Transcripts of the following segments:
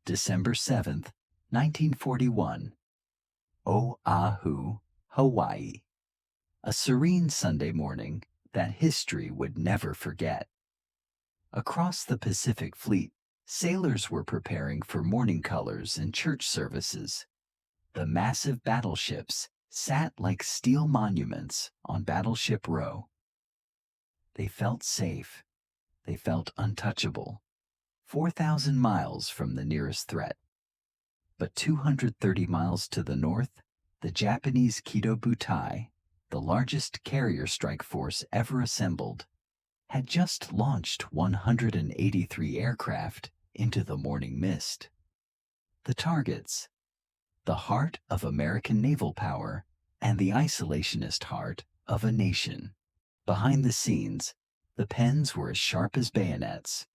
December 7, 1941. Oahu, Hawaii. A serene Sunday morning that history would never forget. Across the Pacific Fleet, sailors were preparing for morning colors and church services. The massive battleships sat like steel monuments on Battleship Row. They felt safe. They felt untouchable, 4,000 miles from the nearest threat. But 230 miles to the north, the Japanese Kido Butai, the largest carrier strike force ever assembled, had just launched 183 aircraft into the morning mist. The targets, the heart of American naval power and the isolationist heart of a nation. Behind the scenes, the pens were as sharp as bayonets.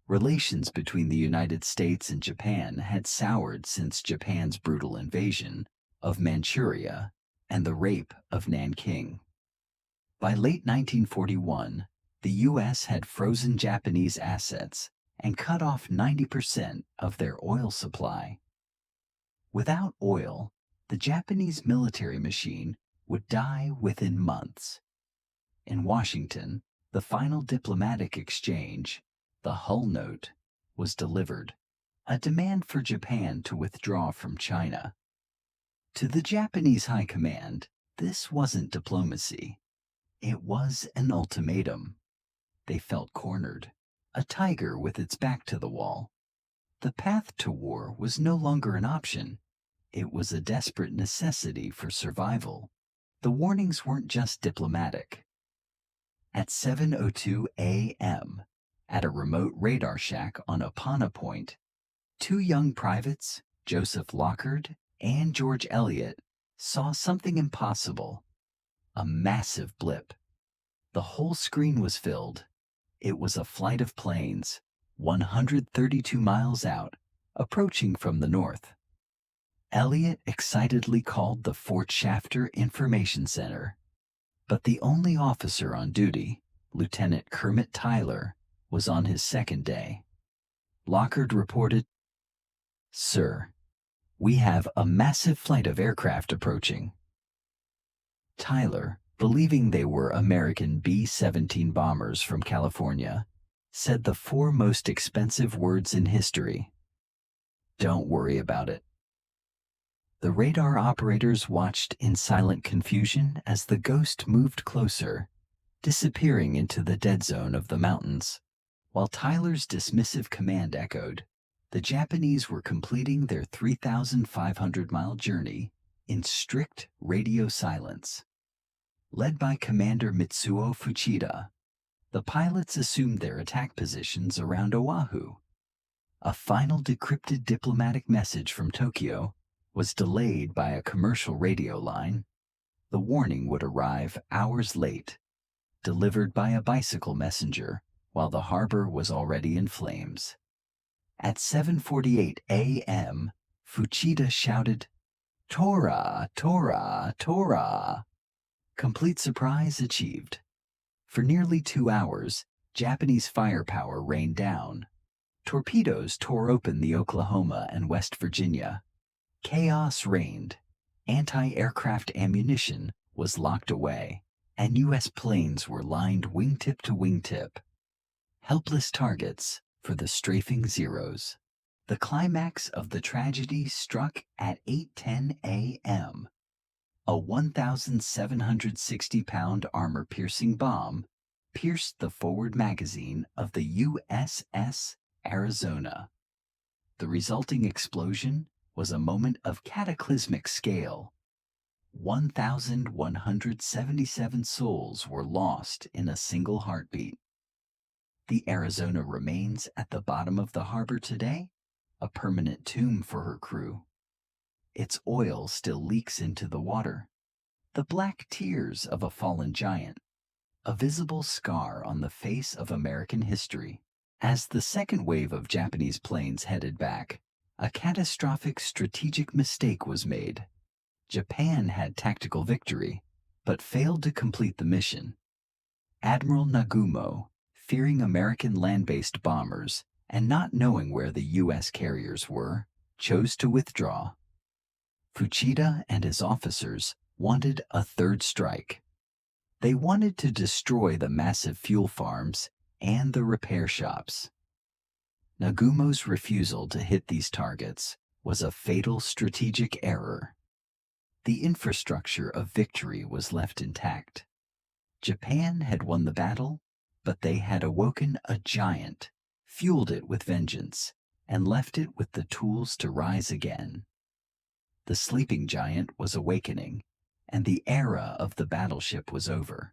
Relations between the United States and Japan had soured since Japan's brutal invasion of Manchuria and the rape of Nanking. By late 1941, the U.S. had frozen Japanese assets and cut off 90% of their oil supply. Without oil, the Japanese military machine would die within months. In Washington, the final diplomatic exchange, the Hull Note, was delivered, a demand for Japan to withdraw from China. To the Japanese High Command, this wasn't diplomacy. It was an ultimatum. They felt cornered, a tiger with its back to the wall. The path to war was no longer an option. It was a desperate necessity for survival. The warnings weren't just diplomatic. At 7:02 a.m., at a remote radar shack on Opana Point, two young privates, Joseph Lockard and George Elliott, saw something impossible. A massive blip. The whole screen was filled. It was a flight of planes, 132 miles out, approaching from the north. Elliott excitedly called the Fort Shafter Information Center, but the only officer on duty, Lieutenant Kermit Tyler, was on his second day. Lockard reported, "Sir, we have a massive flight of aircraft approaching." Tyler, believing they were American B-17 bombers from California, said the four most expensive words in history: "Don't worry about it." The radar operators watched in silent confusion as the ghost moved closer, disappearing into the dead zone of the mountains. While Tyler's dismissive command echoed, the Japanese were completing their 3,500-mile journey in strict radio silence. Led by Commander Mitsuo Fuchida, the pilots assumed their attack positions around Oahu. A final decrypted diplomatic message from Tokyo was delayed by a commercial radio line. The warning would arrive hours late, delivered by a bicycle messenger while the harbor was already in flames. At 7:48 a.m., Fuchida shouted, "Tora! Tora! Tora!" Complete surprise achieved. For nearly 2 hours, Japanese firepower rained down. Torpedoes tore open the Oklahoma and West Virginia. Chaos reigned. Anti-aircraft ammunition was locked away, and U.S. planes were lined wingtip to wingtip. Helpless targets for the strafing Zeros. The climax of the tragedy struck at 8:10 a.m. A 1,760-pound armor-piercing bomb pierced the forward magazine of the USS Arizona. The resulting explosion was a moment of cataclysmic scale. 1,177 souls were lost in a single heartbeat. The Arizona remains at the bottom of the harbor today, a permanent tomb for her crew. Its oil still leaks into the water. The black tears of a fallen giant, a visible scar on the face of American history. As the second wave of Japanese planes headed back, a catastrophic strategic mistake was made. Japan had tactical victory, but failed to complete the mission. Admiral Nagumo, fearing American land-based bombers and not knowing where the U.S. carriers were, chose to withdraw. Fuchida and his officers wanted a third strike. They wanted to destroy the massive fuel farms and the repair shops. Nagumo's refusal to hit these targets was a fatal strategic error. The infrastructure of victory was left intact. Japan had won the battle, but they had awoken a giant, fueled it with vengeance, and left it with the tools to rise again. The sleeping giant was awakening, and the era of the battleship was over.